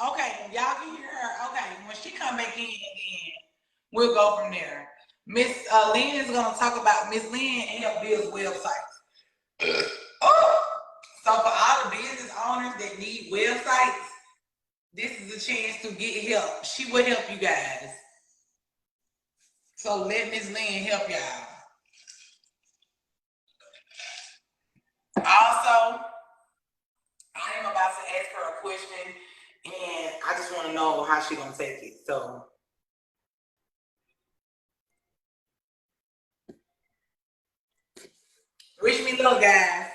Okay, y'all can hear her. Okay, when she come back in again, we'll go from there. Miss Lynn is gonna talk about Miss Lynn and help build websites. Oh, so for all the business owners that need websites, this is a chance to get help. She will help you guys. So let Miss Lynn help y'all. Also, I am about to ask her a question, and I just want to know how she's gonna take it. So, wish me luck, guys.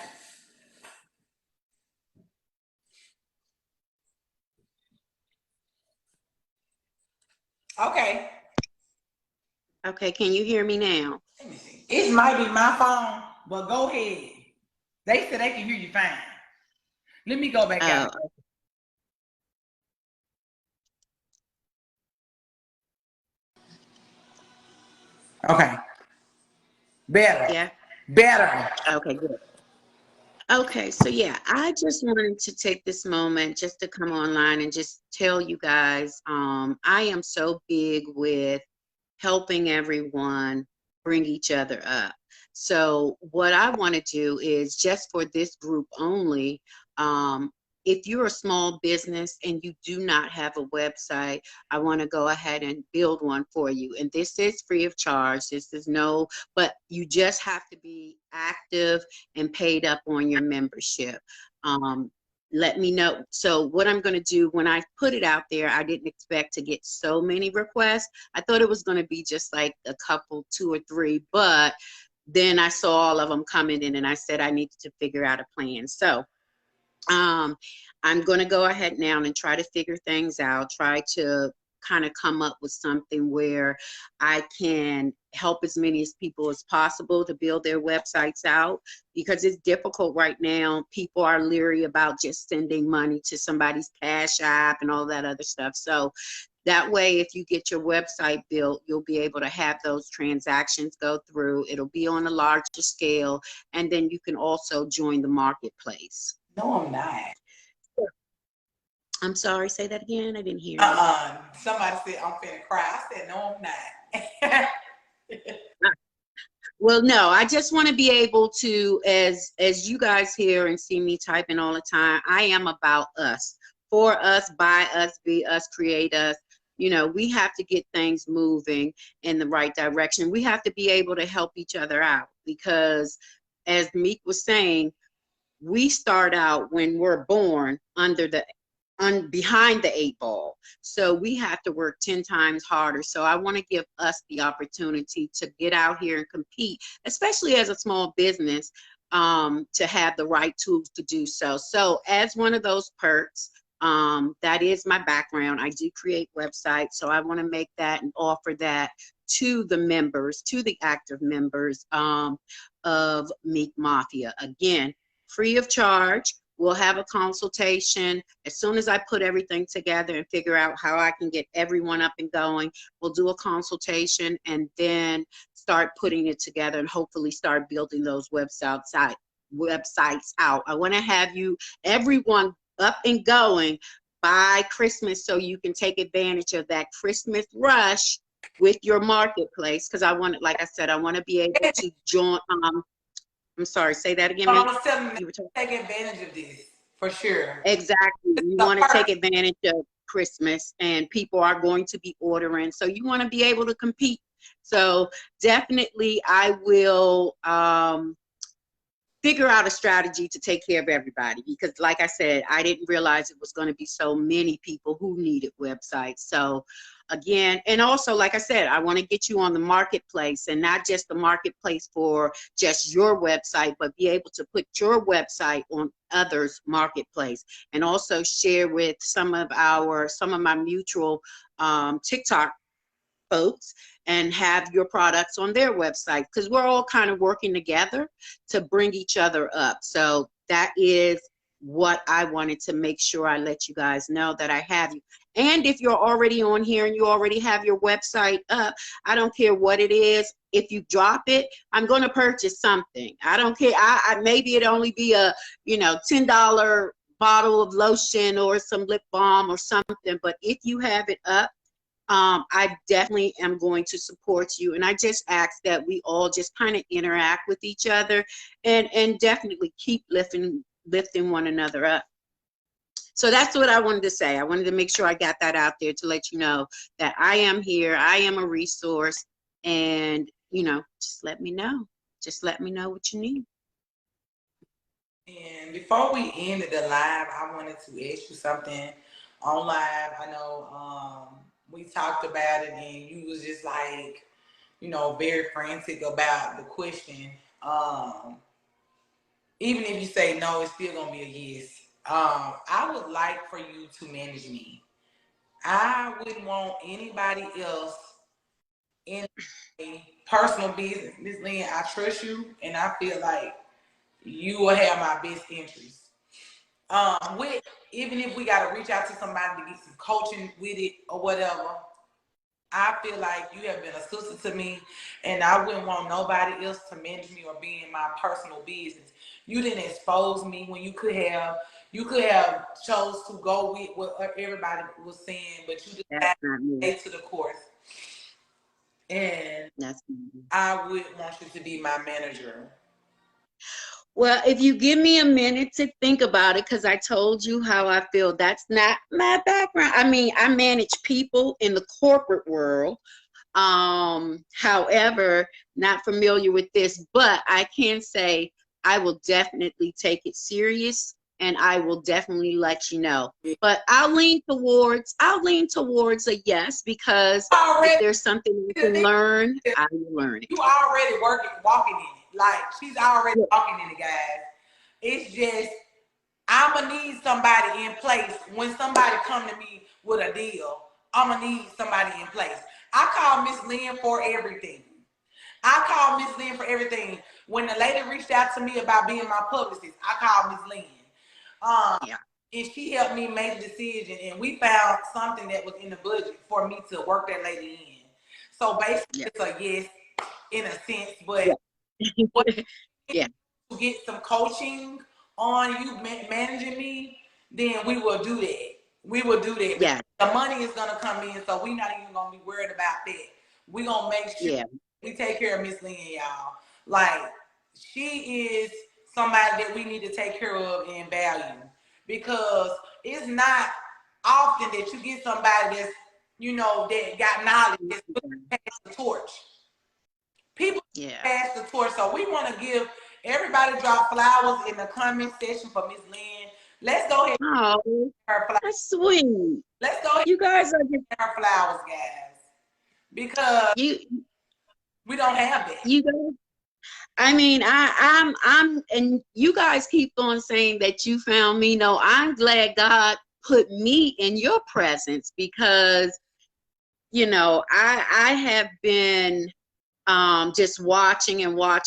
Okay. Okay, can you hear me now? Let me see. It might be my phone, but go ahead. They said they can hear you fine. Let me go back out. Okay. Better. Yeah. Better. Okay, good. Okay, so yeah, I just wanted to take this moment just to come online and just tell you guys, I am so big with helping everyone bring each other up. So what I want to do is just for this group only, if you're a small business and you do not have a website, I want to go ahead and build one for you. And this is free of charge. This is no, but you just have to be active and paid up on your membership. Let me know. So what I'm going to do when I put it out there, I didn't expect to get so many requests. I thought it was going to be just like a couple, 2 or 3, but then I saw all of them coming in and I said I needed to figure out a plan. So I'm going to go ahead now and try to figure things out, try to kind of come up with something where I can help as many people as possible to build their websites out, because it's difficult right now. People are leery about just sending money to somebody's Cash App and all that other stuff. So that way, if you get your website built, you'll be able to have those transactions go through. It'll be on a larger scale, and then you can also join the marketplace. No, I'm not. I'm sorry, say that again. I didn't hear you. Somebody said I'm finna cry. I said, no, I'm not. Well, no, I just want to be able to, as you guys hear and see me typing all the time, I am about us, for us, by us, be us, create us. You know, we have to get things moving in the right direction. We have to be able to help each other out, because as Meek was saying, we start out when we're born behind the 8 ball. So we have to work 10 times harder. So I want to give us the opportunity to get out here and compete, especially as a small business, to have the right tools to do so. So as one of those perks, that is my background. I do create websites. So I want to make that and offer that to the members, to the active members of Meekmafia. Again, free of charge. We'll have a consultation. As soon as I put everything together and figure out how I can get everyone up and going, we'll do a consultation and then start putting it together and hopefully start building those websites out. I want to have everyone up and going by Christmas, so you can take advantage of that Christmas rush with your marketplace. Because I want, like I said, I want to be able to join. I'm sorry, say that again. I was telling you to take advantage of this, for sure. Exactly. You want to take advantage of Christmas, and people are going to be ordering. So you want to be able to compete. So definitely I will figure out a strategy to take care of everybody, because like I said, I didn't realize it was going to be so many people who needed websites. So again, and also, like I said, I want to get you on the marketplace, and not just the marketplace for just your website, but be able to put your website on others' marketplace, and also share with some of my mutual TikTok folks and have your products on their website, because we're all kind of working together to bring each other up. So that is what I wanted to make sure I let you guys know, that I have you. And if you're already on here and you already have your website up, I don't care what it is. If you drop it, I'm going to purchase something. I don't care. Maybe it only be a $10 bottle of lotion or some lip balm or something. But if you have it up, I definitely am going to support you. And I just ask that we all just kind of interact with each other and definitely keep lifting one another up. So that's what I wanted to say. I wanted to make sure I got that out there to let you know that I am here. I am a resource. And, you know, just let me know. Just let me know what you need. And before we ended the live, I wanted to ask you something on live. I know we talked about it and you was just like, you know, very frantic about the question. Even if you say no, it's still gonna be a yes. I would like for you to manage me. I wouldn't want anybody else in a personal business. Miss Lynn, I trust you and I feel like you will have my best interest. With even if we gotta reach out to somebody to get some coaching with it or whatever, I feel like you have been a sister to me, and I wouldn't want nobody else to manage me or be in my personal business. You didn't expose me when you could have. You could have chose to go with what everybody was saying, but you decided to stay to the course. And I would want you to be my manager. Well, if you give me a minute to think about it, because I told you how I feel, that's not my background. I mean, I manage people in the corporate world. However, not familiar with this, but I can say I will definitely take it serious and I will definitely let you know. But I'll lean towards a yes, because if there's something you can learn, I will learn it. You already walking in it. Like, she's already walking in it, guys. It's just, I'm going to need somebody in place. When somebody come to me with a deal, I'm going to need somebody in place. I call Miss Lynn for everything. When the lady reached out to me about being my publicist, I called Miss Lynn. And she helped me make the decision, and we found something that was in the budget for me to work that lady in. So basically, it's a yes in a sense, but to get some coaching on you managing me, then we will do that. Yeah. The money is gonna come in, so we're not even gonna be worried about that. We're gonna make sure we take care of Miss Lynn, y'all. Like, she is somebody that we need to take care of and value, because it's not often that you get somebody that's, you know, that got knowledge, that's pass the torch. People pass the torch, so we want to give everybody drop flowers in the comment section for Miss Lynn. Let's go ahead and give her flowers. That's sweet. Let's go ahead. You guys are giving her flowers, guys, because we don't have that. You guys, I mean, I'm, and you guys keep on saying that you found me. No, I'm glad God put me in your presence, because, you know, I have been just watching, and I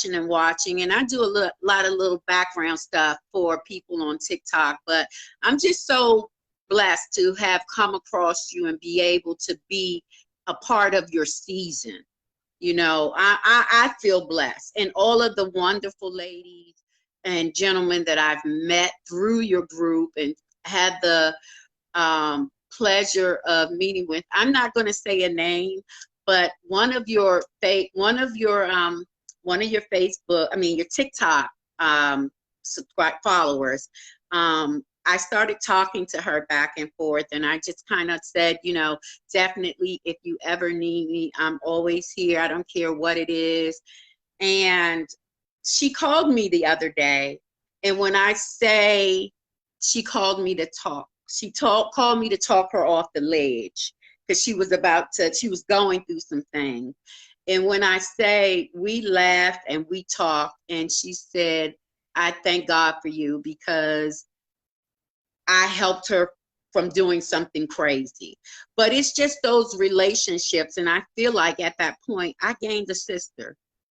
do a lot of little background stuff for people on TikTok, but I'm just so blessed to have come across you and be able to be a part of your season. You know, I feel blessed, and all of the wonderful ladies and gentlemen that I've met through your group and had the pleasure of meeting with. I'm not going to say a name, but one of your Facebook, I mean your TikTok subscribe followers, I started talking to her back and forth, and I just kind of said, you know, definitely if you ever need me, I'm always here. I don't care what it is. And she called me the other day, and when I say she called me to talk, she called me to talk her off the ledge, because she was going through some things. And when I say, we laughed and we talked, and she said, I thank God for you, because I helped her from doing something crazy. But it's just those relationships, and I feel like at that point, I gained a sister.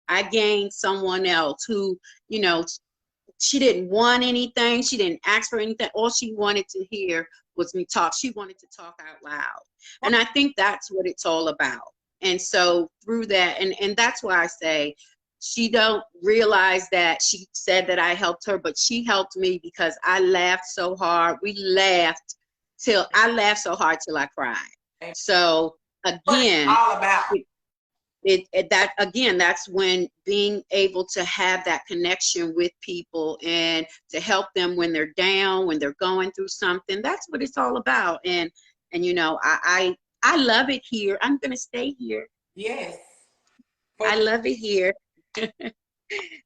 I gained someone else who, you know, she didn't want anything. She didn't ask for anything. All she wanted to hear was me talk. She wanted to talk out loud. And I think that's what it's all about. And so through that, and that's why I say, she don't realize that she said that I helped her, but she helped me because I laughed so hard. I laughed so hard till I cried. So again, all about that's when being able to have that connection with people and to help them when they're down, when they're going through something. That's what it's all about. And you know, I love it here. I'm gonna stay here. yes. I love it here.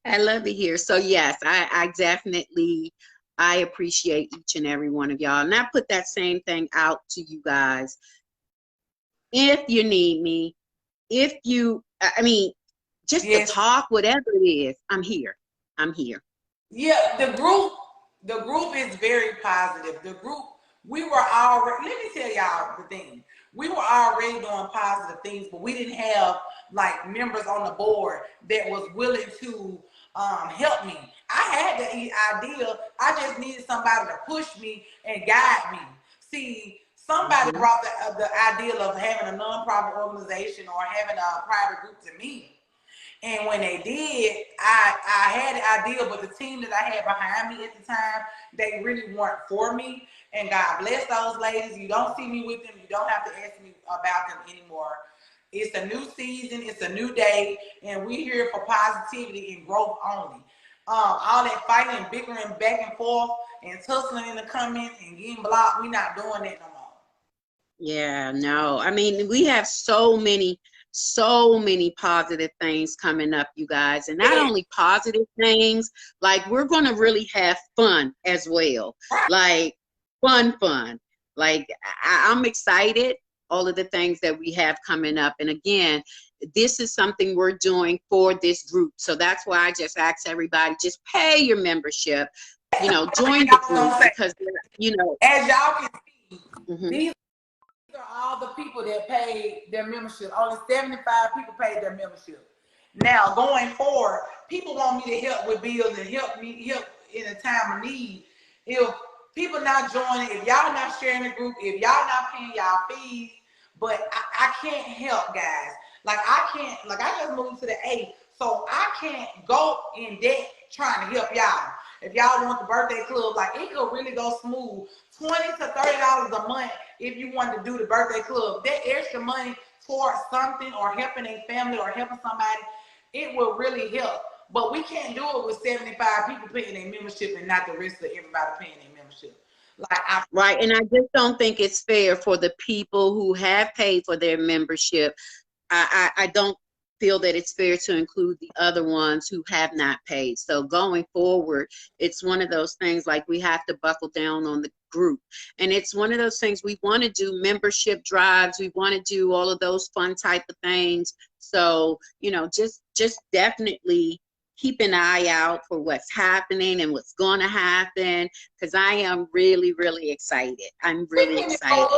I love it here. So yes, I definitely, I appreciate each and every one of y'all. And I put that same thing out to you guys. If you need me, just to talk, whatever it is, I'm here. I'm here. Yeah, the group is very positive. The group, we were already, let me tell y'all the thing. We were already doing positive things, but we didn't have like members on the board that was willing to help me. I had the idea. I just needed somebody to push me and guide me. See, somebody brought the idea of having a nonprofit organization or having a private group to me. And when they did, I had the idea, but the team that I had behind me at the time, they really weren't for me. And God bless those ladies. You don't see me with them. You don't have to ask me about them anymore. It's a new season. It's a new day. And we're here for positivity and growth only. All that fighting and bickering back and forth and tussling in the comments and getting blocked, we're not doing that no more. Yeah, no. I mean, we have so many positive things coming up, you guys. And not only positive things, like we're going to really have fun as well. Like fun. Like I'm excited, all of the things that we have coming up. And again, this is something we're doing for this group. So that's why I just ask everybody, just pay your membership, you know, join the group because, you know. As y'all can see, these are all the people that paid their membership. Only 75 people paid their membership. Now, going forward, people want me to help with bills and help in a time of need. If people not joining, if y'all not sharing the group, if y'all not paying y'all fees, but I can't help, guys. Like I just moved to the A, so I can't go in debt trying to help y'all. If y'all want the birthday club, like it could really go smooth. $20 to $30 a month if you want to do the birthday club. That extra money towards something or helping a family or helping somebody, it will really help. But we can't do it with 75 people paying their membership and not the rest of everybody paying their membership. Right, and I just don't think it's fair for the people who have paid for their membership. I don't feel that it's fair to include the other ones who have not paid. So going forward, it's one of those things like we have to buckle down on the group. And it's one of those things we want to do membership drives. We want to do all of those fun type of things. So, you know, just definitely keep an eye out for what's happening and what's going to happen, because I am really, really excited. I'm really excited.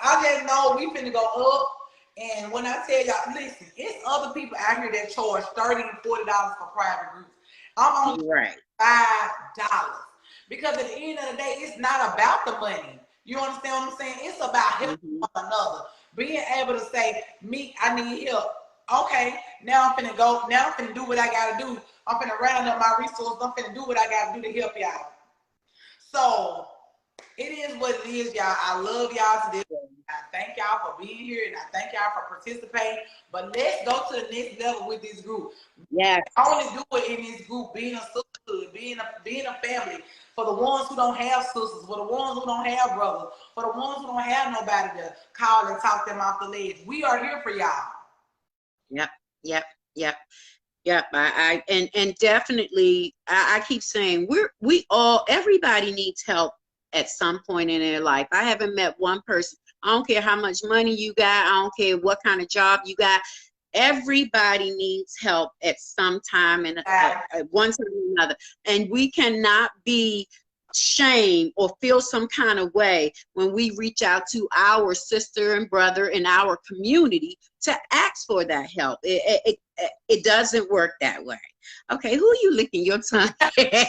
I just know we finna go up. And when I tell y'all, listen, it's other people out here that charge $30 and $40 for private groups. I'm only $5. Because at the end of the day, it's not about the money. You understand what I'm saying? It's about helping one another. Being able to say, me, I need help. Okay, now I'm finna go. Now I'm finna do what I gotta do. I'm finna round up my resources. I'm finna do what I gotta do to help y'all. So it is what it is, y'all. I love y'all today. I thank y'all for being here and I thank y'all for participating. But let's go to the next level with this group. Yes. I want to do it in this group, being a sisterhood, being a family. For the ones who don't have sisters, for the ones who don't have brothers, for the ones who don't have nobody to call and talk them off the ledge. We are here for y'all. Yep. And definitely I keep saying everybody needs help at some point in their life. I haven't met one person. I don't care how much money you got. I don't care what kind of job you got. Everybody needs help at some time and at one time or another. And we cannot be shame or feel some kind of way when we reach out to our sister and brother in our community to ask for that help. It doesn't work that way. Okay, who are you licking your tongue at?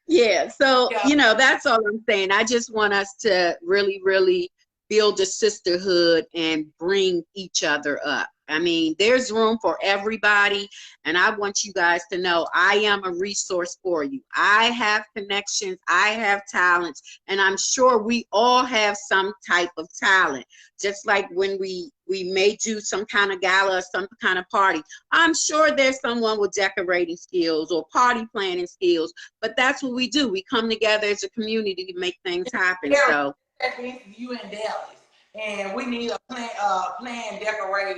Yeah, so you know, that's all I'm saying. I just want us to really, really build a sisterhood and bring each other up. I mean, there's room for everybody, and I want you guys to know I am a resource for you. I have connections, I have talents, and I'm sure we all have some type of talent. Just like when we may do some kind of gala or some kind of party, I'm sure there's someone with decorating skills or party planning skills, but that's what we do. We come together as a community to make things happen. So you in Dallas, and we need a plan decorator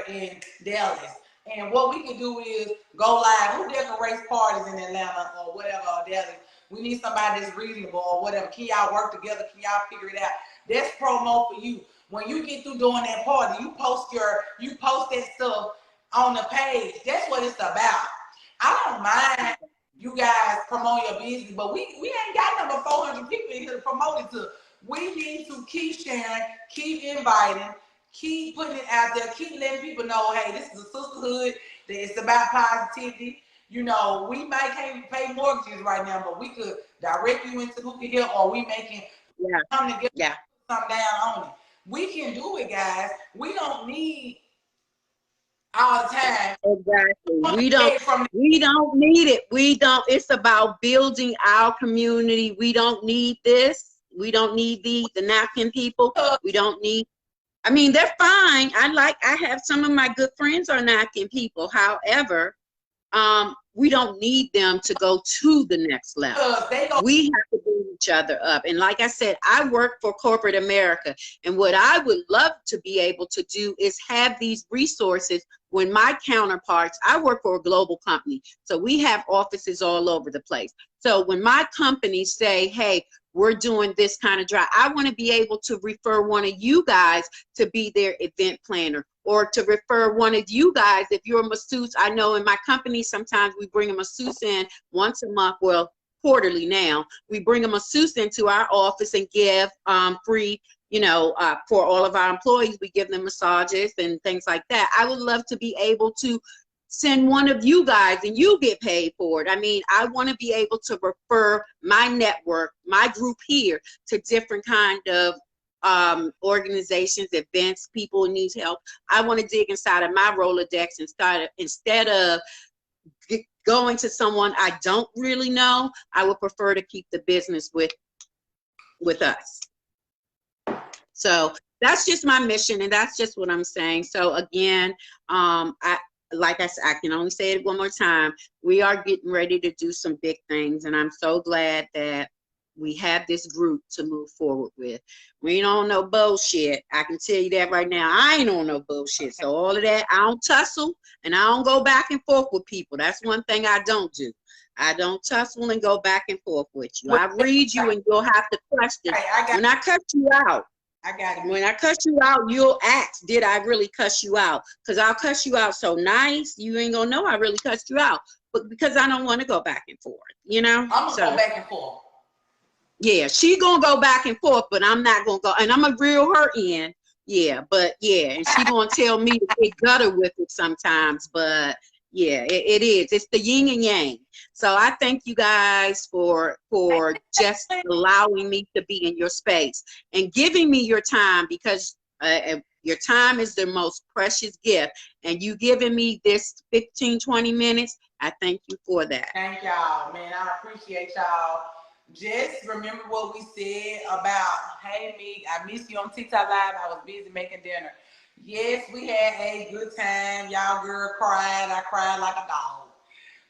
in Dallas. And what we can do is go live. Who decorates parties in Atlanta or whatever, or Dallas? We need somebody that's reasonable or whatever. Can y'all work together? Can y'all figure it out? That's promo for you. When you get through doing that party, you post that stuff on the page. That's what it's about. I don't mind you guys promote your business, but we ain't got number 400 people in here to promote it to. We need to keep sharing, keep inviting, keep putting it out there, keep letting people know, hey, this is a sisterhood, that it's about positivity. You know, we might can't pay mortgages right now, but we could direct you into who can help, or we making come together, something down on it. We can do it, guys. We don't need all the time. Exactly. We don't need it. It's about building our community. We don't need this. We don't need the napkin people. We don't need, I mean, they're fine. I have some of my good friends are napkin people. However, we don't need them to go to the next level. We have to build each other up. And like I said, I work for corporate America. And what I would love to be able to do is have these resources when my counterparts, I work for a global company. So we have offices all over the place. So when my companies say, hey, we're doing this kind of drive, I want to be able to refer one of you guys to be their event planner, or to refer one of you guys, if you're a masseuse. I know in my company, sometimes we bring a masseuse in once a month, well, quarterly now. We bring a masseuse into our office and give free, you know, for all of our employees, we give them massages and things like that. I would love to be able to send one of you guys and you get paid for it. I mean, I want to be able to refer my network, my group here, to different kind of organizations, events, people who need help. I want to dig inside of my Rolodex and instead of going to someone I don't really know, I would prefer to keep the business with us. So that's just my mission, and that's just what I'm saying. So again, like I said, I can only say it one more time. We are getting ready to do some big things, and I'm so glad that we have this group to move forward with. We ain't on no bullshit. I can tell you that right now. I ain't on no bullshit. So all of that, I don't tussle, and I don't go back and forth with people. That's one thing I don't do. I don't tussle and go back and forth with you. I read you, and you'll have to question. When I cut you out, when I cuss you out, you'll ask, did I really cuss you out? Because I'll cuss you out so nice, you ain't gonna know I really cussed you out. But because I don't want to go back and forth, you know? I'm gonna go back and forth. Yeah, she gonna go back and forth, but I'm not gonna go, and I'm gonna reel her in. Yeah, but yeah, and she gonna tell me to get gutter with it sometimes, but yeah, it is. It's the yin and yang. So I thank you guys for just allowing me to be in your space and giving me your time, because your time is the most precious gift, and you giving me this 15-20 minutes, I thank you for that. Thank y'all, man. I appreciate y'all. Just remember what we said about, hey, Meek, I missed you on TikTok Live. I was busy making dinner. Yes, we had a good time. Y'all girl cried. I cried like a dog.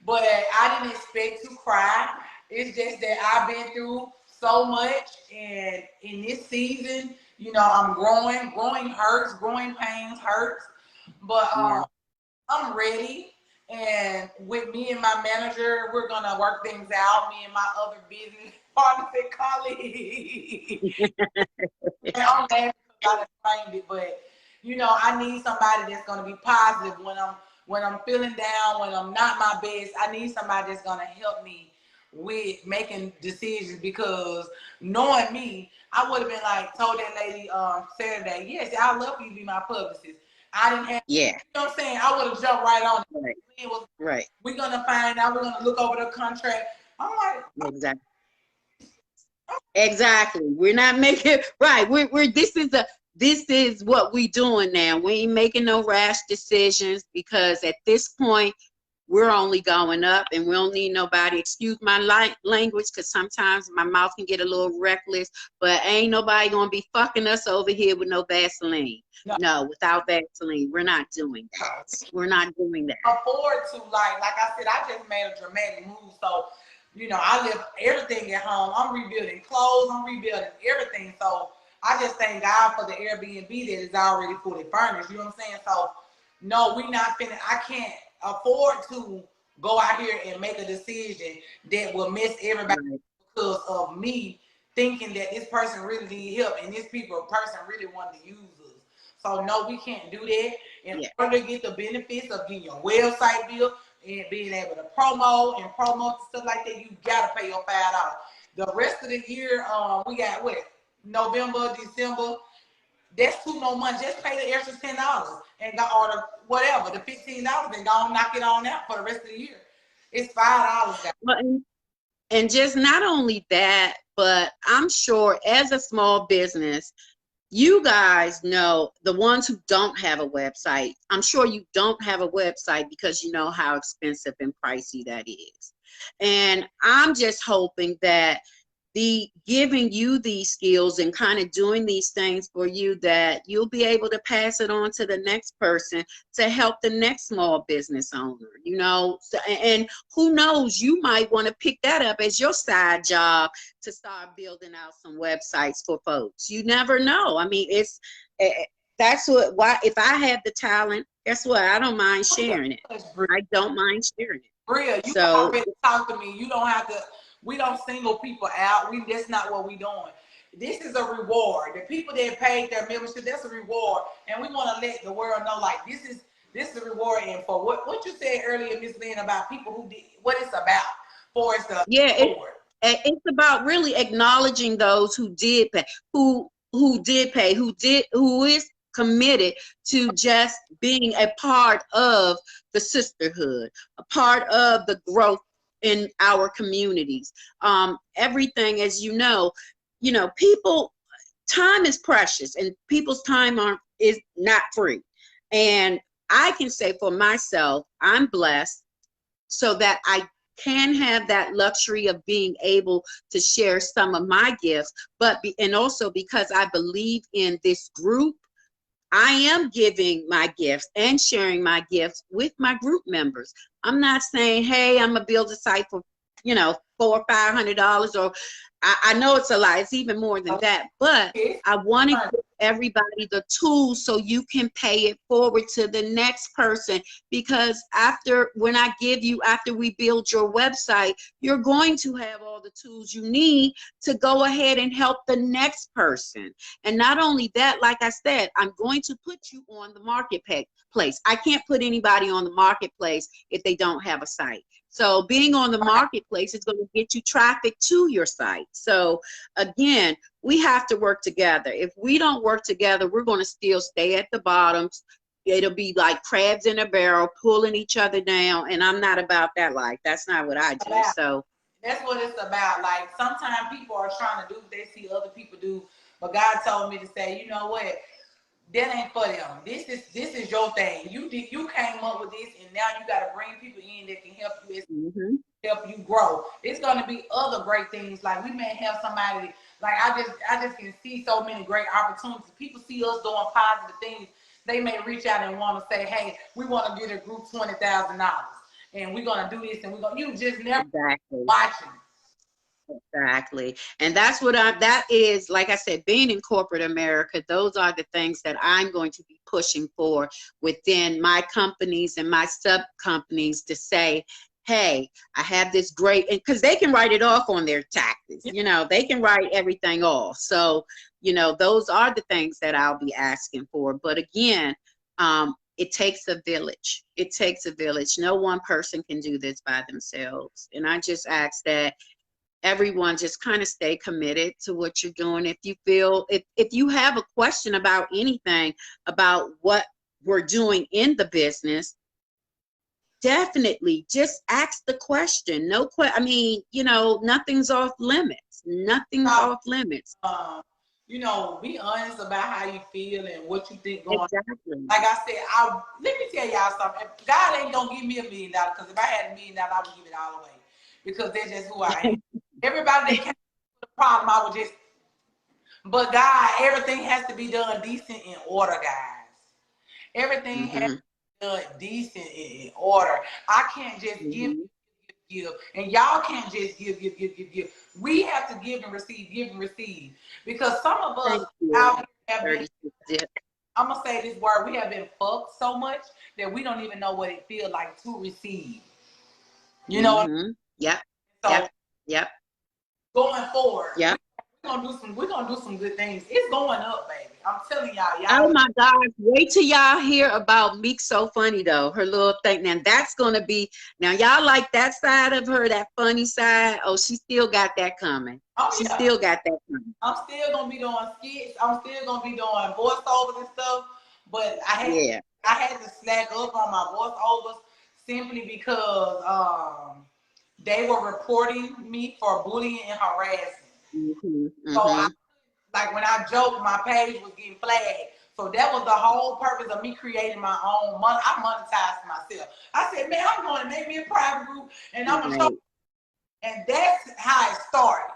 But I didn't expect to cry. It's just that I've been through so much. And in this season, you know, I'm growing. Growing hurts. Growing pains hurts. But I'm ready. And with me and my manager, we're going to work things out. Me and my other business partners and colleagues. And I'm laughing because I explained it, but you know, I need somebody that's going to be positive when I'm feeling down, when I'm not my best. I need somebody that's going to help me with making decisions, because knowing me, I would have been like, told that lady Saturday, yes, I'd love for you to be my publicist. I didn't have, you know what I'm saying? I would have jumped right on it. Right. We're going to find out. We're going to look over the contract. I'm like, exactly. Exactly. We're not making right. We're this is what we doing now. We ain't making no rash decisions because at this point we're only going up, and we don't need nobody. Excuse my language, because sometimes my mouth can get a little reckless. But ain't nobody gonna be fucking us over here with no Vaseline. No. No, without Vaseline, we're not doing that. We're not doing that. Afford to, like I said, I just made a dramatic move. So, you know, I left everything at home. I'm rebuilding clothes. I'm rebuilding everything. So I just thank God for the Airbnb that is already fully furnished. You know what I'm saying? So no, we not finna. I can't afford to go out here and make a decision that will mess everybody because of me thinking that this person really need help and this person really wanted to use us. So no, we can't do that. In order to get the benefits of getting your website built and being able to promote and stuff like that, you gotta pay your $5. The rest of the year, we got what? November, December. That's 2 more months. Just pay the extra $10 and go order whatever, the $15, and go knock it on out for the rest of the year. It's $5. And just not only that, but I'm sure as a small business, you guys know, the ones who don't have a website, I'm sure you don't have a website because you know how expensive and pricey that is. And I'm just hoping that the giving you these skills and kind of doing these things for you, that you'll be able to pass it on to the next person to help the next small business owner, you know. So, and who knows, you might want to pick that up as your side job to start building out some websites for folks. You never know. I mean, that's why if I have the talent, guess what? I don't mind sharing it. I don't mind sharing it. Bria, you already talk to me. You don't have to. We don't single people out. That's not what we doing. This is a reward. The people that paid their membership, that's a reward. And we want to let the world know, like, this is a reward. And for what you said earlier, Miss Lynn, about people who did what it's about for us to it's about really acknowledging those who did pay, who is committed to just being a part of the sisterhood, a part of the growth in our communities. Everything, as you know, people, time is precious, and people's time is not free. And I can say for myself, I'm blessed so that I can have that luxury of being able to share some of my gifts, and also because I believe in this group, I am giving my gifts and sharing my gifts with my group members. I'm not saying, hey, I'm gonna build a site for, $400 or $500, or I know it's a lot. It's even more than that. But I want to give everybody the tools so you can pay it forward to the next person. Because after we build your website, you're going to have all the tools you need to go ahead and help the next person. And not only that, like I said, I'm going to put you on the marketplace. I can't put anybody on the marketplace if they don't have a site. So being on the marketplace is going to get you traffic to your site. So again, we have to work together. If we don't work together, we're going to still stay at the bottom. It'll be like crabs in a barrel, pulling each other down. And I'm not about that life. That's not what I do. So that's what it's about. Like, sometimes people are trying to do what they see other people do. But God told me to say, you know what? That ain't for them. This is your thing. You came up with this, and now you got to bring people in that can help you help you grow. It's going to be other great things. Like, we may have somebody, like, I just can see so many great opportunities. People see us doing positive things. They may reach out and want to say, hey, we want to get a group $20,000, and we're going to do this, and you just never watching. Exactly. And that's what that is, like I said, being in corporate America, those are the things that I'm going to be pushing for within my companies and my sub companies, to say, hey, I have this great, and because they can write it off on their taxes, they can write everything off. So, those are the things that I'll be asking for. But again, it takes a village. It takes a village. No one person can do this by themselves. And I just ask that everyone just kind of stay committed to what you're doing. If you feel, if you have a question about anything about what we're doing in the business, definitely just ask the question. Nothing's off limits. Nothing's off limits. You know, be honest about how you feel and what you think going. Exactly. Like I said, let me tell y'all something. God ain't gonna give me $1 million, because if I had $1 million, I would give it all away, because that's just who I am. Everybody that came with the problem, I would just. But God, everything has to be done decent in order, guys. Everything has to be done decent in order. I can't just give, and y'all can't just give. We have to give and receive, because some of us out here have been, I'm gonna say this word, we have been fucked so much that we don't even know what it feels like to receive. You know what I mean? Yep. So Yep. Going forward, yep. We're gonna do some good things. It's going up, baby. I'm telling y'all. Oh my gosh, wait till y'all hear about Meek So Funny though, her little thing. Now that's gonna be, now y'all like that side of her, that funny side. Oh, she still got that coming. She still got that coming. I'm still gonna be doing skits. I'm still gonna be doing voiceovers and stuff. But I had to slack up on my voiceovers simply because they were reporting me for bullying and harassment. So like when I joked, my page was getting flagged. So that was the whole purpose of me creating my own money. I monetized myself. I said, man, I'm going to make me a private group, and I'm going to show. And that's how it started.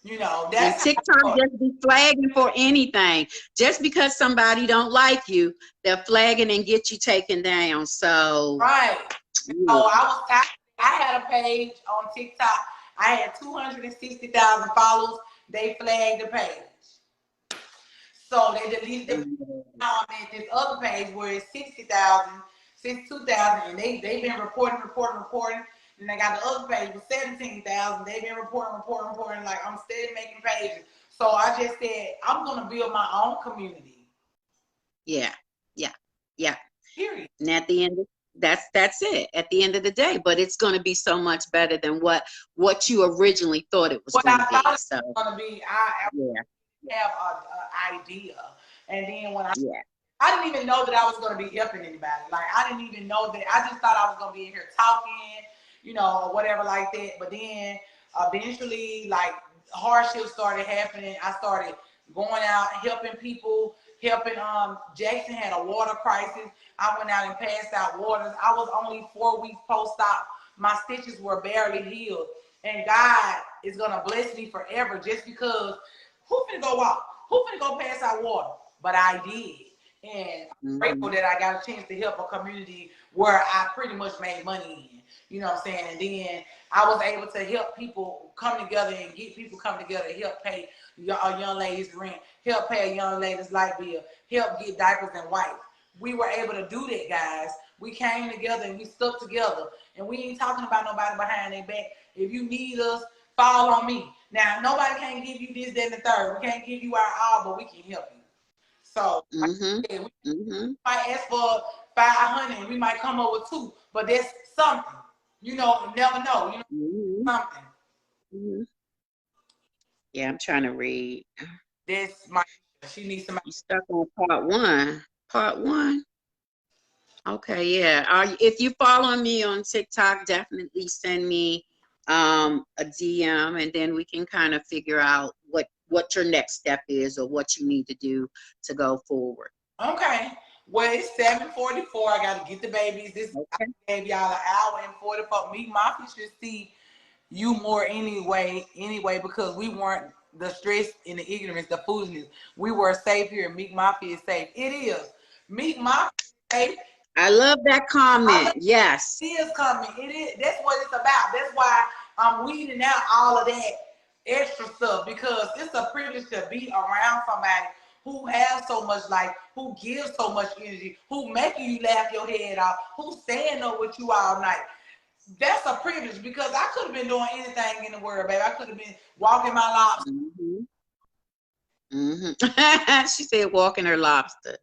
You know, that's and TikTok just be flagging for anything. Just because somebody don't like you, they're flagging and get you taken down. So So I had a page on TikTok. I had 260,000 followers. They flagged the page. So they deleted the now I'm at this other page where it's 60,000, 62,000, and they've been reporting. And I got the other page with 17,000. They've been reporting. Like, I'm steady making pages. So I just said, I'm gonna build my own community. Yeah. Period. And at the end, that's it. At the end of the day, but it's going to be so much better than what you originally thought it was going to be. So going to be, I have an idea, and then when I didn't even know that I was going to be helping anybody. Like, I didn't even know that. I just thought I was going to be in here talking, you know, or whatever like that. But then eventually, like, hardships started happening. I started going out, helping people, Jackson had a water crisis. I went out and passed out waters. I was only 4 weeks post-op. My stitches were barely healed. And God is going to bless me forever just because who finna go walk? Who finna go pass out water? But I did. And I'm grateful that I got a chance to help a community where I pretty much made money in. You know what I'm saying? And then I was able to help people come together and get people come together to help pay a young lady's rent, help pay a young lady's light bill, help get diapers and wipes. We were able to do that, guys. We came together and we stuck together. And we ain't talking about nobody behind their back. If you need us, fall on me. Now, nobody can't give you this, that, and the third. We can't give you our all, but we can help you. So, we might ask for 500, we might come up with 2, but that's something. You know, you never know. You know, something. Yeah, I'm trying to read. She needs some. You stuck on part one. Okay, yeah. If you follow me on TikTok, definitely send me a DM, and then we can kind of figure out what your next step is or what you need to do to go forward. Okay. Well, it's 7:44. I got to get the babies. I gave y'all an hour and 44. Meekmafia should see you more anyway, because we weren't the stress and the ignorance, the foolishness. We were safe here. Meekmafia is safe. It is. Meekmafia is safe. I love that comment. Yes. It is coming. It is. That's what it's about. That's why I'm weeding out all of that extra stuff, because it's a privilege to be around somebody who has so much life, who gives so much energy, who making you laugh your head off, who's staying up with you all night. That's a privilege, because I could have been doing anything in the world, baby. I could have been walking my lobster. She said walking her lobster.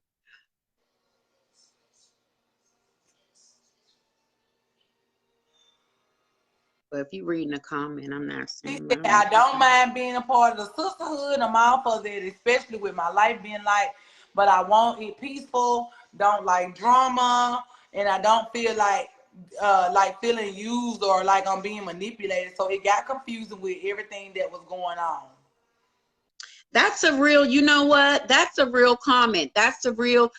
But if you're reading a comment, I'm not saying. I don't mind being a part of the sisterhood. I'm all for that, especially with my life being like, but I want it peaceful. Don't like drama, and I don't feel like like feeling used or like I'm being manipulated. So it got confusing with everything that was going on. That's a real, you know what? That's a real comment. That's a real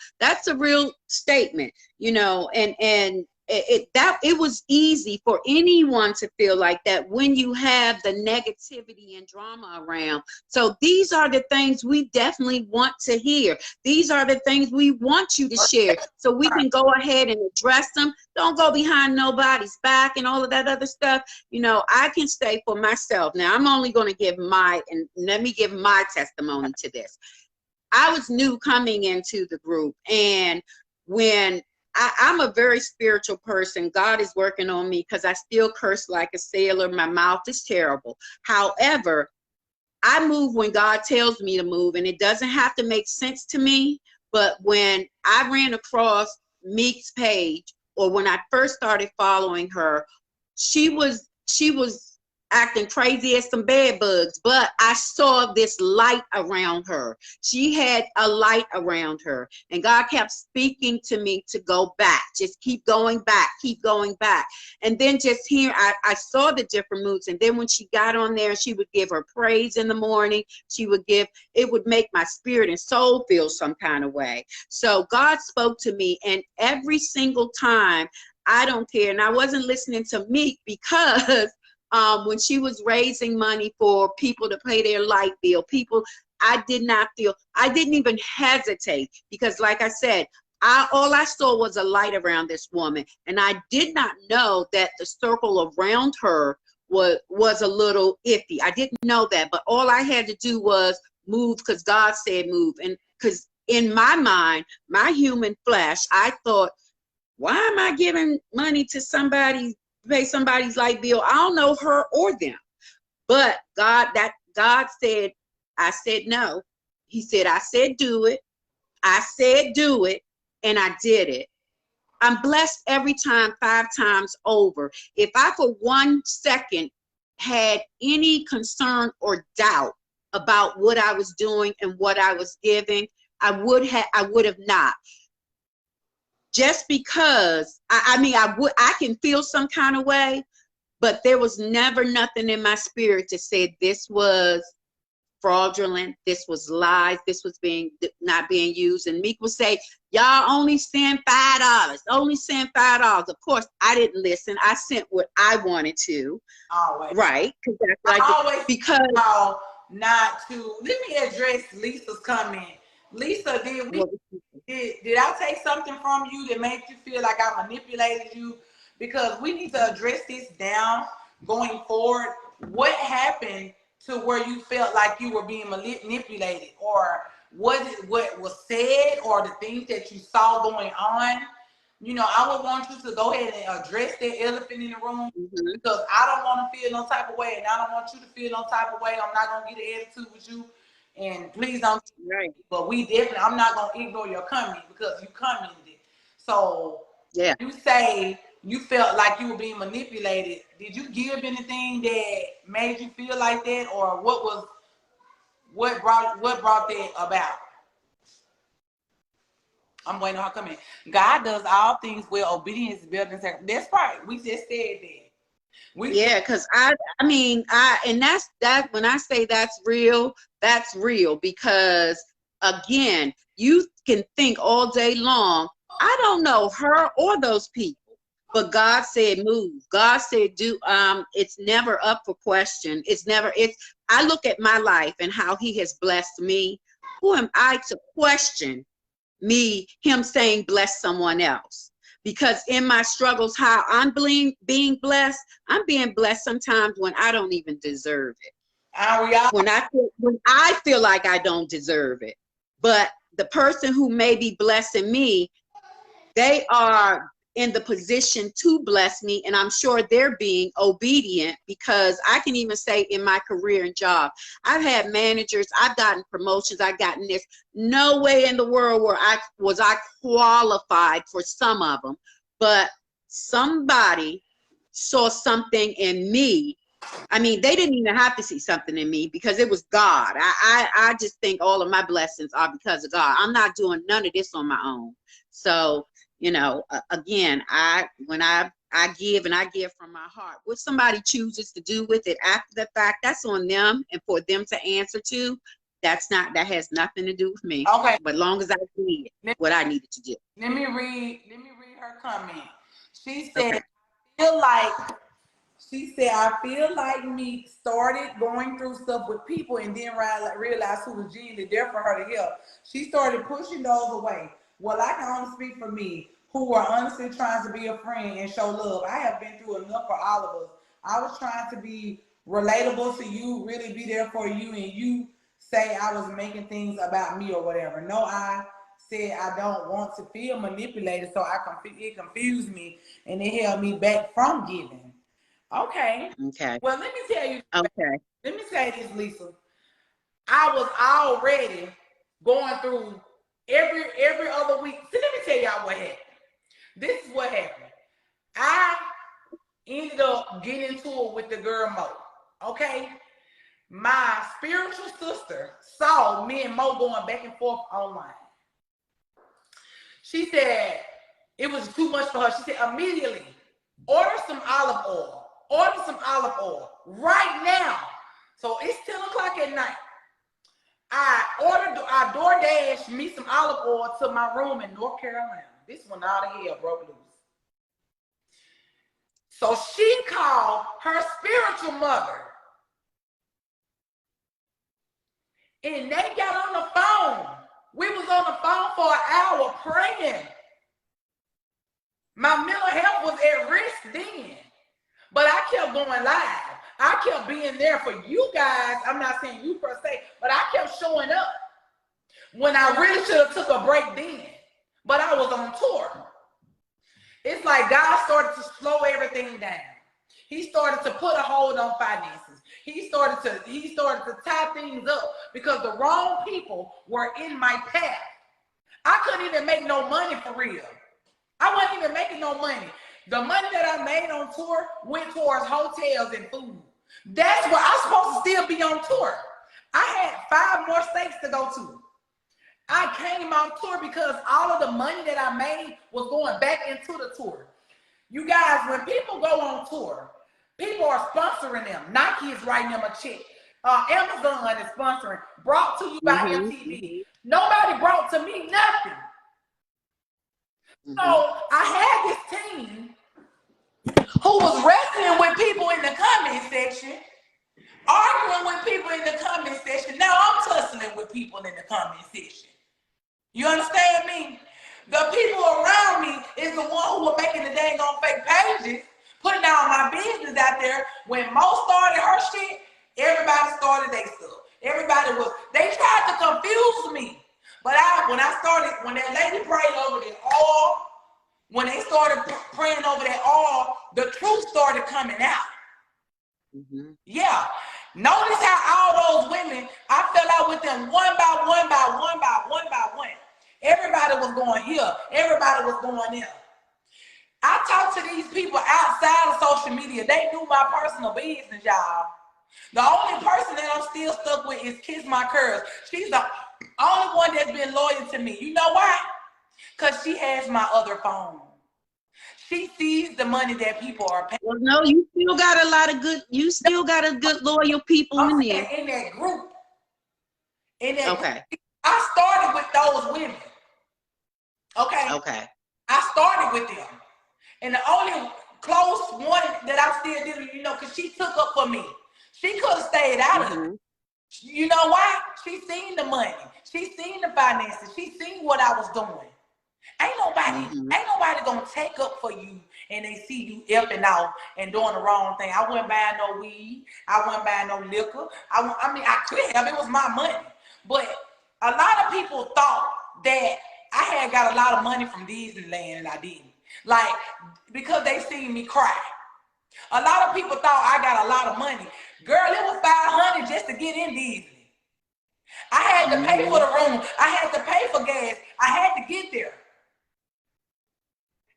statement, you know, and it was easy for anyone to feel like that when you have the negativity and drama around. So these are the things we definitely want to hear. These are the things we want you to share so we can go ahead and address them. Don't go behind nobody's back and all of that other stuff. You know, I can say for myself. Now, I'm only going to give and let me give my testimony to this. I was new coming into the group, and when I'm a very spiritual person. God is working on me because I still curse like a sailor. My mouth is terrible. However, I move when God tells me to move, and it doesn't have to make sense to me. But when I ran across Meek's page, or when I first started following her, she was acting crazy as some bed bugs, but I saw this light around her. She had a light around her, and God kept speaking to me to go back, just keep going back. And then just here, I saw the different moods. And then when she got on there, she would give her praise in the morning. It would make my spirit and soul feel some kind of way. So God spoke to me, and every single time, I don't care. And I wasn't listening to Meek because when she was raising money for people to pay their light bill, I didn't even hesitate, because like I said, all I saw was a light around this woman, and I did not know that the circle around her was a little iffy. I didn't know that, but all I had to do was move because God said move. And because in my mind, my human flesh, I thought, why am I giving money to somebody, pay somebody's light bill? I don't know her or them. But God said, I said no. He said, I said do it. I said do it, and I did it. I'm blessed every time, 5 times over. If I for 1 second had any concern or doubt about what I was doing and what I was giving, I would have not. Just because I can feel some kind of way, but there was never nothing in my spirit to say this was fraudulent, this was lies, this was not being used. And Meek would say, y'all only send $5, only send $5. Of course, I didn't listen. I sent what I wanted to. Always. Right? Because not to. Let me address Lisa's comment. Lisa, did I take something from you that made you feel like I manipulated you? Because we need to address this down going forward. What happened to where you felt like you were being manipulated? Or was it what was said, or the things that you saw going on? You know, I would want you to go ahead and address that elephant in the room, because I don't want to feel no type of way, and I don't want you to feel no type of way. I'm not going to get an attitude with you. And please don't. Right. But I'm not going to ignore your comment, because you commented it. So yeah, you say you felt like you were being manipulated. Did you give anything that made you feel like that, or what brought that about? I'm waiting on her comment. God does all things well. Obedience is better than sacrifice. That's right. We just said that. Because and that's that. When I say that's real, because again, you can think all day long, I don't know her or those people, but God said move. God said do. It's never up for question. I look at my life and how He has blessed me. Who am I to question him saying bless someone else? Because in my struggles, how I'm being blessed, I'm being blessed sometimes when I don't even deserve it. When I feel like I don't deserve it. But the person who may be blessing me, they are in the position to bless me, and I'm sure they're being obedient, because I can even say in my career and job, I've had managers, I've gotten promotions, I've gotten this. No way in the world I qualified for some of them, but somebody saw something in me. I mean, they didn't even have to see something in me, because it was God. I just think all of my blessings are because of God. I'm not doing none of this on my own. So, you know, again, when I I give and I give from my heart. What somebody chooses to do with it after the fact, that's on them, and for them to answer to. That has nothing to do with me. Okay. But long as I did what I needed to do. Let me read her comment. She said, okay. I feel like me started going through stuff with people and then realized who was genuinely there for her to help. She started pushing those away. Well, I can only speak for me, who are honestly trying to be a friend and show love. I have been through enough for all of us. I was trying to be relatable to you, really be there for you, and you say I was making things about me or whatever. No, I said I don't want to feel manipulated, so it confused me and it held me back from giving. Okay. Okay. Well, let me tell you. Okay. Let me say this, Lisa. I was already going through every other week. So let me tell y'all what happened. This is what happened. I ended up getting into it with the girl Mo. Okay. My spiritual sister saw me and Mo going back and forth online. She said it was too much for her. She said, immediately, order some olive oil. Order some olive oil right now. So it's 10 o'clock at night. I DoorDash me some olive oil to my room in North Carolina. This one all the hell broke loose. So she called her spiritual mother. And they got on the phone. We was on the phone for an hour praying. My mental health was at risk then. But I kept going live. I kept being there for you guys. I'm not saying you per se, but I kept showing up when I really should have took a break then. But I was on tour. It's like God started to slow everything down. He started to put a hold on finances. He started to tie things up because the wrong people were in my path. I couldn't even make no money for real. I wasn't even making no money. The money that I made on tour went towards hotels and food. That's where I'm supposed to still be on tour. I had 5 more states to go to. I came off tour because all of the money that I made was going back into the tour. You guys, when people go on tour, people are sponsoring them. Nike is writing them a check. Amazon is sponsoring. Brought to you by MTV. Nobody brought to me nothing. So I had this team who was wrestling with people in the comment section, arguing with people in the comment section. Now I'm tussling with people in the comment section. You understand me? The people around me is the one who were making the dang on fake pages, putting all my business out there. When Mo started her shit, everybody started their stuff. They tried to confuse me. But when that lady prayed over that oil, when they started praying over that oil, the truth started coming out. Yeah. Notice how all those women, I fell out with them one by one. Everybody was going here. Everybody was going there. I talked to these people outside of social media. They knew my personal business, y'all. The only person that I'm still stuck with is Kiss My Curves. She's the only one that's been loyal to me. You know why? Because she has my other phone. She sees the money that people are paying. Well, no, you still got a good loyal people in there. In that group. Okay. I started with those women. Okay. I started with them. And the only close one that I'm still dealing with, because she took up for me. She could have stayed out of it. You know why? She seen the money. She seen the finances. She seen what I was doing. Ain't nobody gonna take up for you and they see you effing out and doing the wrong thing. I wasn't buying no weed. I wasn't buying no liquor. I could have. It was my money. But a lot of people thought that I had got a lot of money from Disneyland and I didn't. Like, because they seen me cry. A lot of people thought I got a lot of money. Girl, it was $500 just to get in Disney. I had to pay for the room. I had to pay for gas. I had to get there.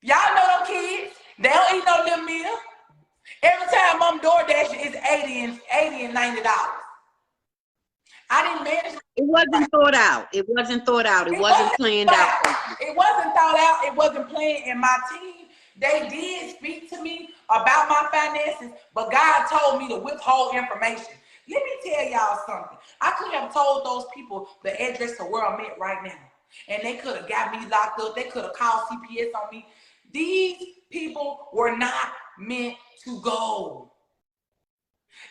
Y'all know them kids. They don't eat no little meal. Every time I'm DoorDash, it's $80 and $90. I didn't manage. It wasn't thought out. It wasn't planned out. It wasn't thought out. It wasn't planned. And my team, They did speak to me about my finances, but God told me to withhold information. Let me tell y'all something. I could have told those people the address to where I'm at right now, and they could have got me locked up. They could have called CPS on me. These people were not meant to go.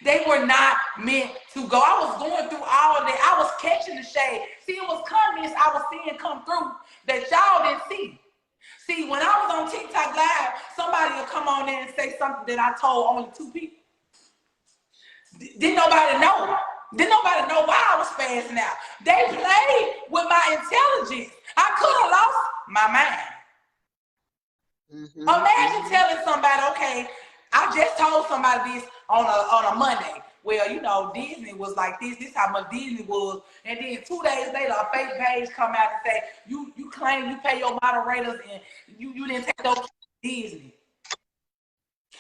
They were not meant to go. I was going through all of that. I was catching the shade. See, it was comments I was seeing come through that y'all didn't see. See, when I was on TikTok Live, somebody would come on there and say something that I told only 2 people. Didn't nobody know. Didn't nobody know why I was spazzing out. They played with my intelligence. I could have lost my mind. Imagine telling somebody, okay, I just told somebody this on a Monday. Well, you know, Disney was like this. This how much Disney was. And then 2 days later, a fake page come out and say, you claim you pay your moderators and you didn't take those Disney.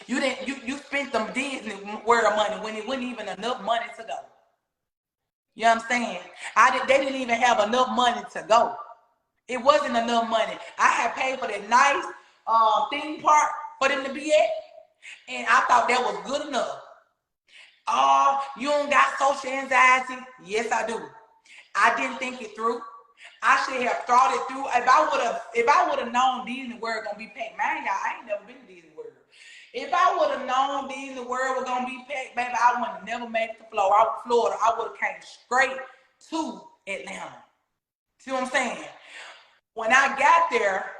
You spent them Disney World money when it wasn't even enough money to go. You understand? They didn't even have enough money to go. It wasn't enough money. I had paid for that nice theme park for them to be at, and I thought that was good enough. Oh, you don't got social anxiety? Yes, I do. I didn't think it through. I should have thought it through. If I would have known Disney World gonna be packed, man, y'all, I ain't never been to Disney World. If I would have known Disney World was gonna be packed, baby, I would have never made it to Florida. I would have came straight to Atlanta. See what I'm saying? When I got there,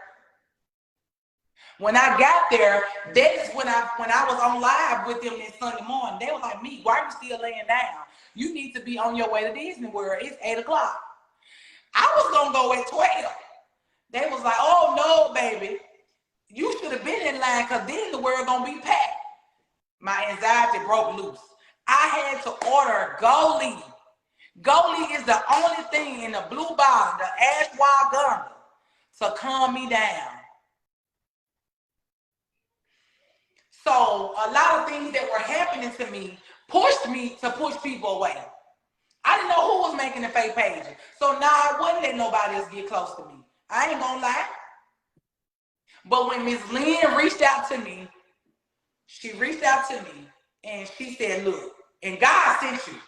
that's when I was on live with them this Sunday morning. They was like, "Me, why are you still laying down? You need to be on your way to Disney World. It's 8 o'clock." I was gonna go at 12. They was like, "Oh no, baby, you should have been in line because Disney World gonna be packed." My anxiety broke loose. I had to order Goalie. Goalie is the only thing in the blue bottle, the ashwagandha, to calm me down. So a lot of things that were happening to me pushed me to push people away. I didn't know who was making the fake pages. So now I wouldn't let nobody else get close to me. I ain't gonna lie. But when Miss Lynn reached out to me, and she said, "Look, and God sent you.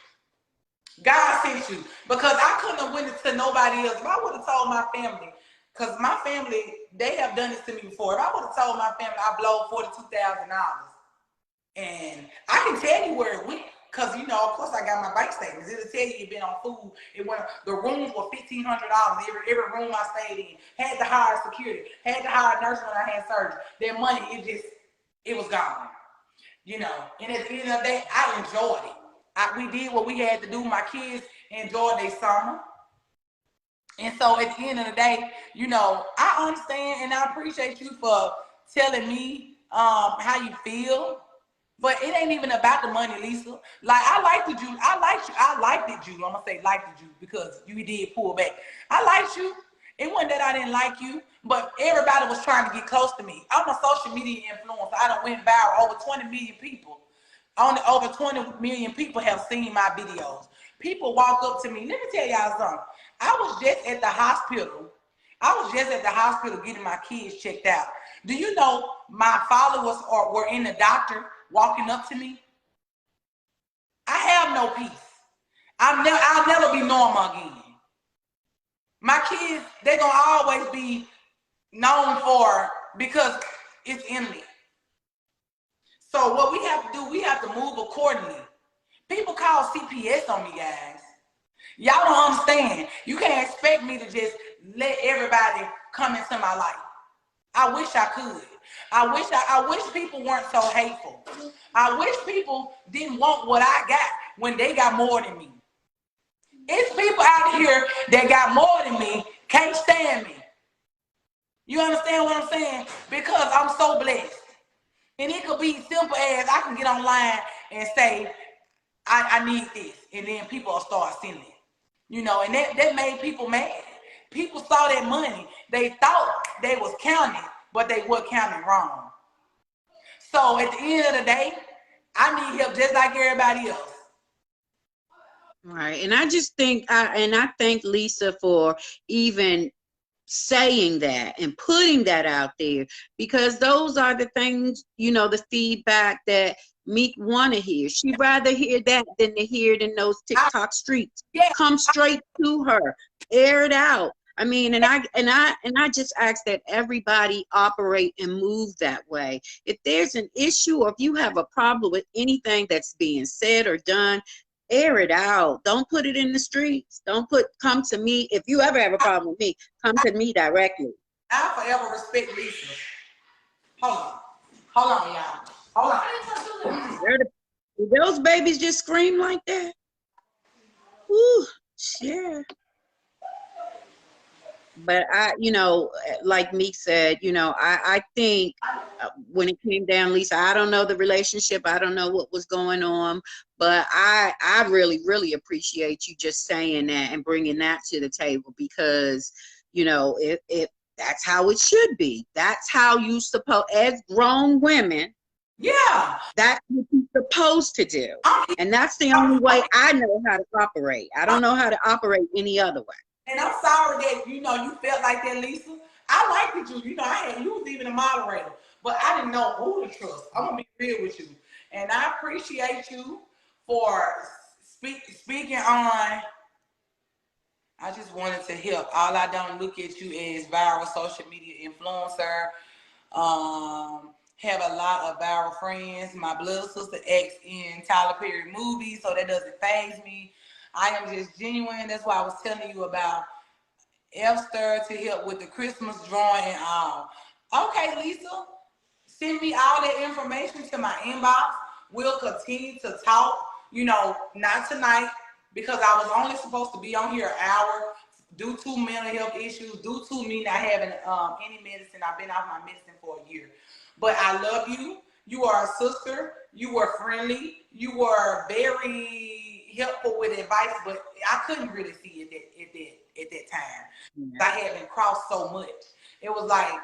God sent you." Because I couldn't have went to nobody else. If I would have told my family, because my family, they have done this to me before. If I would have told my family I blowed $42,000, and I can tell you where it went, because, you know, of course I got my bank statements. It'll tell you it been on food. It went, the rooms were $1,500. Every room I stayed in. Had to hire security. Had to hire a nurse when I had surgery. Their money, it was gone. You know, and at the end of the day, I enjoyed it. We did what we had to do. My kids enjoyed their summer. And so at the end of the day, you know, I understand and I appreciate you for telling me how you feel. But it ain't even about the money, Lisa. Like, I liked you. I liked you. I'm gonna say liked you because you did pull back. I liked you. It wasn't that I didn't like you, but everybody was trying to get close to me. I'm a social media influencer. I done went viral. Over 20 million people. Only over 20 million people have seen my videos. People walk up to me. Let me tell y'all something. I was just at the hospital. Getting my kids checked out. Do you know my followers were in the doctor walking up to me? I have no peace. I'll never be normal again. My kids, they're going to always be known for, because it's in me. So what we have to do, we have to move accordingly. People call CPS on me, guys. Y'all don't understand. You can't expect me to just let everybody come into my life. I wish I could. I wish people weren't so hateful. I wish people didn't want what I got when they got more than me. It's people out here that got more than me, can't stand me. You understand what I'm saying? Because I'm so blessed. And it could be simple as I can get online and say, I need this. And then people will start sending it. You know, and that made people mad. People saw that money. They thought they was counting, but they were counting wrong. So at the end of the day, I need help just like everybody else. Right. And I just think, I thank Lisa for even saying that and putting that out there, because those are the things, you know, the feedback that Meek want to hear. She'd rather hear that than to hear it in those TikTok streets. Yeah. Come straight to her, air it out. I mean, and I just ask that everybody operate and move that way. If there's an issue, or if you have a problem with anything that's being said or done, air it out. Don't put it in the streets. Come to me. If you ever have a problem with me, come to me directly. I'll forever respect Lisa. Hold on, y'all. Hold on. Did those babies just scream like that? Ooh, yeah. But you know, like Meek said, you know, I think when it came down, Lisa, I don't know the relationship. I don't know what was going on, but I really, really appreciate you just saying that and bringing that to the table, because, you know, if that's how it should be. That's how you supposed, as grown women. Yeah. That's what you're supposed to do. And that's the only way I know how to operate. I don't know how to operate any other way. And I'm sorry that, you know, you felt like that, Lisa. I liked you. You know, you was even a moderator, but I didn't know who to trust. I'm gonna be real with you, and I appreciate you for speaking on. I just wanted to help. All I don't look at you as viral social media influencer. Have a lot of viral friends. My blood sister acts in Tyler Perry movies, so that doesn't faze me. I am just genuine. That's why I was telling you about F-Stir to help with the Christmas drawing and all. Okay, Lisa, send me all that information to my inbox. We'll continue to talk, you know, not tonight, because I was only supposed to be on here an hour due to mental health issues, due to me not having any medicine. I've been off my medicine for a year. But I love you. You are a sister. You were friendly. You were very helpful with advice, but I couldn't really see it at that time. Yeah. I hadn't crossed so much. It was like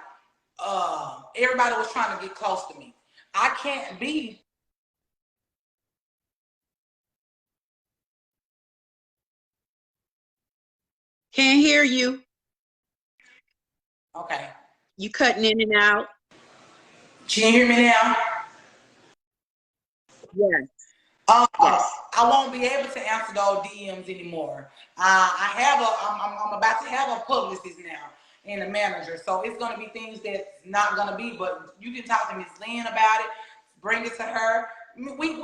everybody was trying to get close to me. I can't be. Can't hear you. Okay. You cutting in and out. Can you hear me now? Yes. Yes. I won't be able to answer those DMs anymore. I'm about to have a publicist now and a manager, so it's gonna be things that's not gonna be. But you can talk to Miss Lynn about it. Bring it to her. We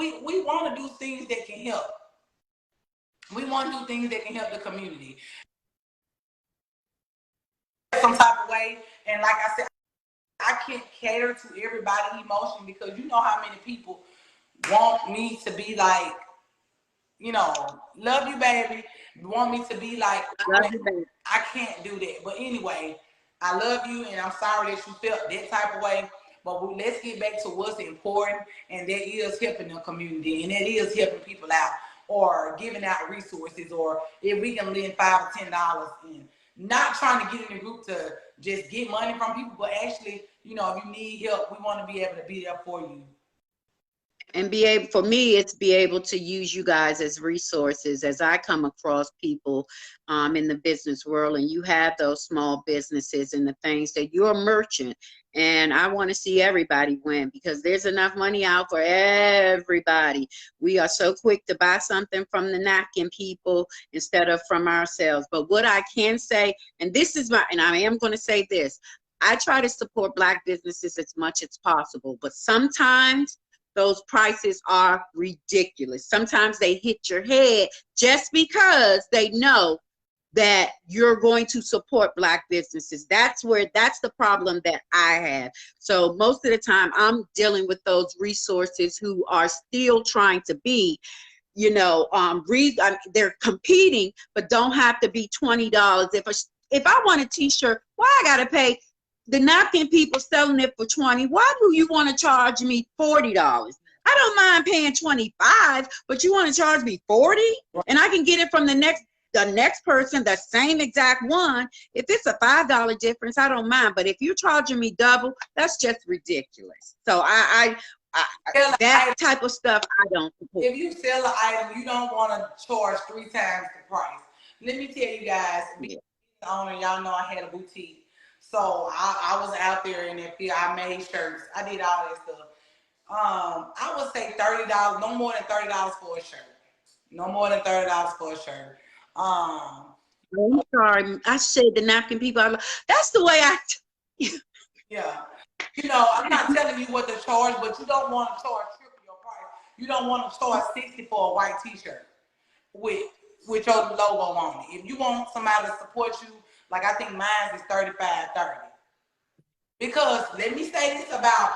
want to do things that can help. We want to do things that can help the community some type of way. And like I said, I can't cater to everybody's emotion, because you know how many people want me to be like, you know, love you, baby. Want me to be like, I can't do that. But anyway, I love you, and I'm sorry that you felt that type of way. But let's get back to what's important, and that is helping the community, and that is helping people out, or giving out resources, or if we can lend $5 or $10 in. Not trying to get in the group to just get money from people, but actually, you know, if you need help, we want to be able to be there for you. And be able, for me, it's be able to use you guys as resources as I come across people in the business world, and you have those small businesses and the things that you're a merchant. And I want to see everybody win, because there's enough money out for everybody. We are so quick to buy something from the napkin people instead of from ourselves. But what I can say, and this is and I am going to say this, I try to support Black businesses as much as possible, but sometimes those prices are ridiculous. Sometimes they hit your head just because they know that you're going to support Black businesses. That's the problem that I have. So most of the time I'm dealing with those resources who are still trying to be, you know, they're competing, but don't have to be $20. If I want a t-shirt, why I gotta pay? The napkin people selling it for $20. Why do you want to charge me $40? I don't mind paying $25, but you want to charge me $40? And I can get it from the next person, the same exact one. If it's a $5 difference, I don't mind. But if you're charging me double, that's just ridiculous. So that type of stuff I don't support. If you sell an item, you don't want to charge 3 times the price. Let me tell you guys, being owner, y'all know I had a boutique. So I was out there in that field. I made shirts. I did all that stuff. I would say $30, no more than $30 for a shirt. No more than $30 for a shirt. I'm sorry, I said the napkin people. That's the way I. Yeah. You know, I'm not telling you what to charge, but you don't want to charge triple your price. You don't want to charge 60 for a white t-shirt with your logo on it. If you want somebody to support you, like I think mine is 35.30. Because let me say this about